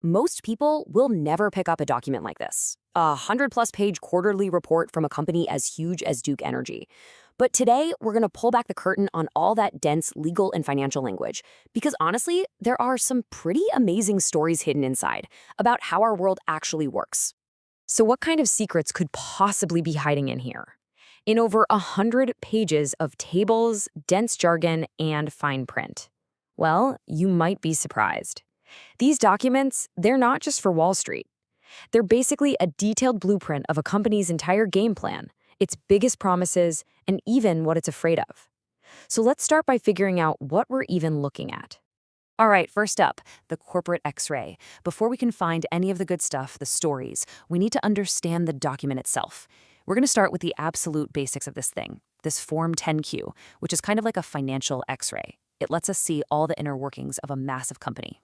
Most people will never pick up a document like this, a 100-plus page quarterly report from a company as huge as Duke Energy. But today, we're going to pull back the curtain on all that dense legal and financial language, because honestly, there are some pretty amazing stories hidden inside about how our world actually works. So what kind of secrets could possibly be hiding in here? In over 100 pages of tables, dense jargon, and fine print. Well, you might be surprised. These documents, they're not just for Wall Street. They're basically a detailed blueprint of a company's entire game plan, its biggest promises, and even what it's afraid of. So let's start by figuring out what we're even looking at. All right, first up, the corporate X-ray. Before we can find any of the good stuff, the stories, we need to understand the document itself. We're going to start with the absolute basics of this thing, this Form 10Q, which is kind of like a financial X-ray. It lets us see all the inner workings of a massive company.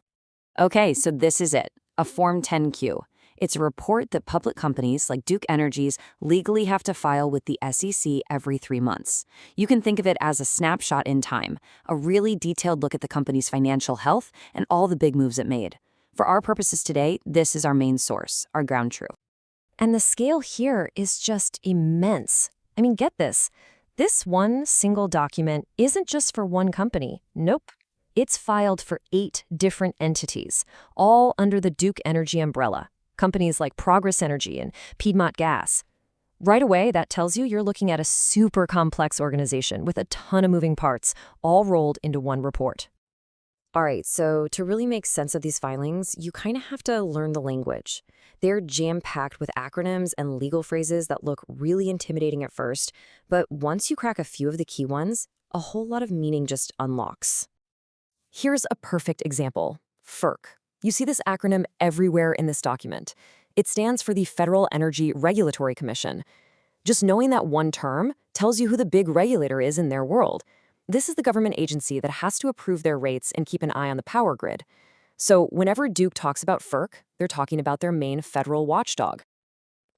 Okay, so this is it, a Form 10Q. It's a report that public companies like Duke Energy's legally have to file with the SEC every 3 months. You can think of it as a snapshot in time, a really detailed look at the company's financial health and all the big moves it made. For our purposes today, this is our main source, our ground truth. And the scale here is just immense. I mean, get this. This one single document isn't just for one company. Nope. It's filed for 8 different entities, all under the Duke Energy umbrella. Companies like Progress Energy and Piedmont Gas. Right away, that tells you you're looking at a super complex organization with a ton of moving parts, all rolled into one report. All right, so to really make sense of these filings, you kind of have to learn the language. They're jam-packed with acronyms and legal phrases that look really intimidating at first, but once you crack a few of the key ones, a whole lot of meaning just unlocks. Here's a perfect example, FERC. You see this acronym everywhere in this document. It stands for the Federal Energy Regulatory Commission. Just knowing that one term tells you who the big regulator is in their world. This is the government agency that has to approve their rates and keep an eye on the power grid. So whenever Duke talks about FERC, they're talking about their main federal watchdog.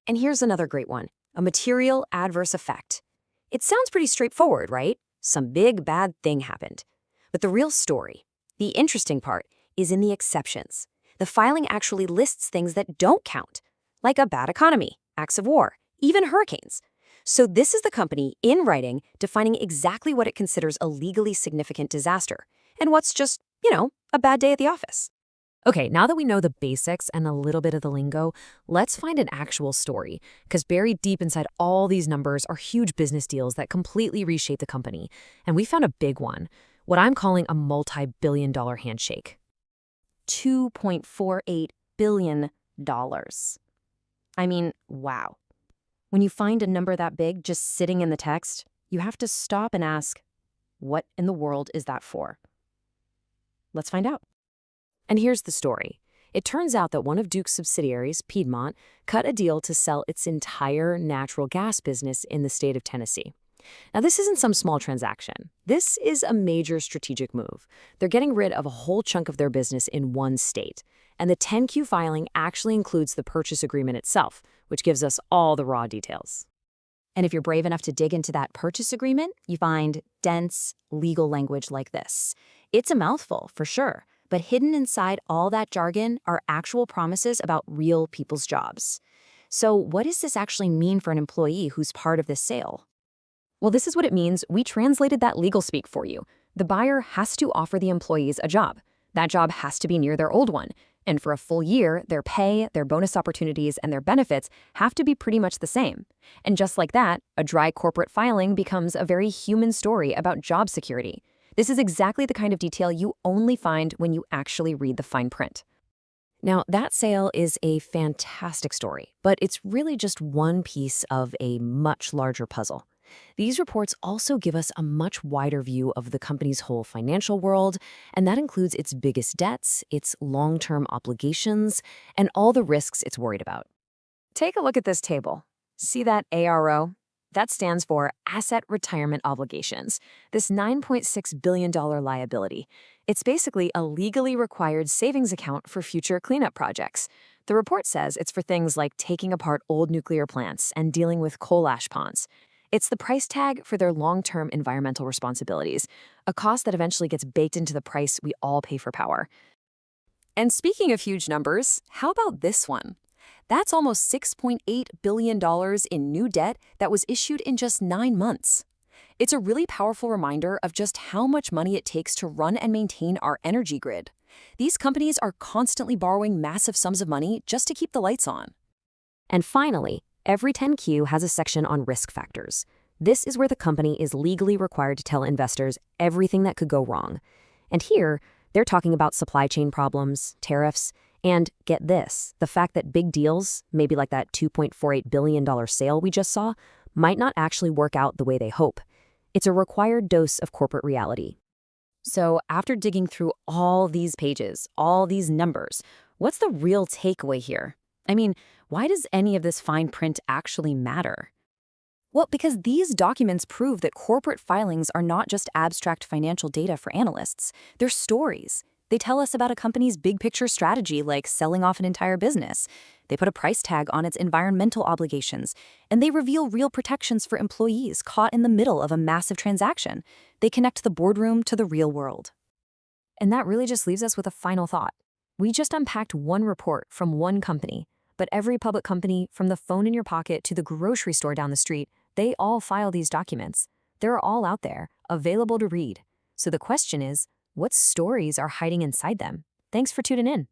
And here's another great one, a material adverse effect. It sounds pretty straightforward, right? Some big bad thing happened. But the real story, the interesting part, is in the exceptions. The filing actually lists things that don't count, like a bad economy, acts of war, even hurricanes. So this is the company, in writing, defining exactly what it considers a legally significant disaster, and what's just, a bad day at the office. Okay, now that we know the basics and a little bit of the lingo, let's find an actual story, because buried deep inside all these numbers are huge business deals that completely reshape the company. And we found a big one, what I'm calling a multi-billion-dollar handshake. $2.48 billion. I mean, wow. When you find a number that big just sitting in the text, you have to stop and ask, what in the world is that for? Let's find out. And here's the story. It turns out that one of Duke's subsidiaries, Piedmont, cut a deal to sell its entire natural gas business in the state of Tennessee. Now, this isn't some small transaction. This is a major strategic move. They're getting rid of a whole chunk of their business in one state. And the 10Q filing actually includes the purchase agreement itself, which gives us all the raw details. And if you're brave enough to dig into that purchase agreement, you find dense legal language like this. It's a mouthful, for sure, but hidden inside all that jargon are actual promises about real people's jobs. So what does this actually mean for an employee who's part of this sale? Well, this is what it means. We translated that legal speak for you. The buyer has to offer the employees a job. That job has to be near their old one. And for a full year, their pay, their bonus opportunities, and their benefits have to be pretty much the same. And just like that, a dry corporate filing becomes a very human story about job security. This is exactly the kind of detail you only find when you actually read the fine print. Now, that sale is a fantastic story, but it's really just one piece of a much larger puzzle. These reports also give us a much wider view of the company's whole financial world, and that includes its biggest debts, its long-term obligations, and all the risks it's worried about. Take a look at this table. See that ARO? That stands for Asset Retirement Obligations, this $9.6 billion liability. It's basically a legally required savings account for future cleanup projects. The report says it's for things like taking apart old nuclear plants and dealing with coal ash ponds. It's the price tag for their long-term environmental responsibilities, a cost that eventually gets baked into the price we all pay for power. And speaking of huge numbers, how about this one? That's almost $6.8 billion in new debt that was issued in just 9 months. It's a really powerful reminder of just how much money it takes to run and maintain our energy grid. These companies are constantly borrowing massive sums of money just to keep the lights on. And finally, every 10Q has a section on risk factors. This is where the company is legally required to tell investors everything that could go wrong. And here, they're talking about supply chain problems, tariffs, and get this, the fact that big deals, maybe like that $2.48 billion sale we just saw, might not actually work out the way they hope. It's a required dose of corporate reality. So after digging through all these pages, all these numbers, what's the real takeaway here? I mean, why does any of this fine print actually matter? Well, because these documents prove that corporate filings are not just abstract financial data for analysts. They're stories. They tell us about a company's big picture strategy, like selling off an entire business. They put a price tag on its environmental obligations, and they reveal real protections for employees caught in the middle of a massive transaction. They connect the boardroom to the real world. And that really just leaves us with a final thought. We just unpacked one report from one company, but every public company, from the phone in your pocket to the grocery store down the street, they all file these documents. They're all out there, available to read. So the question is, what stories are hiding inside them? Thanks for tuning in.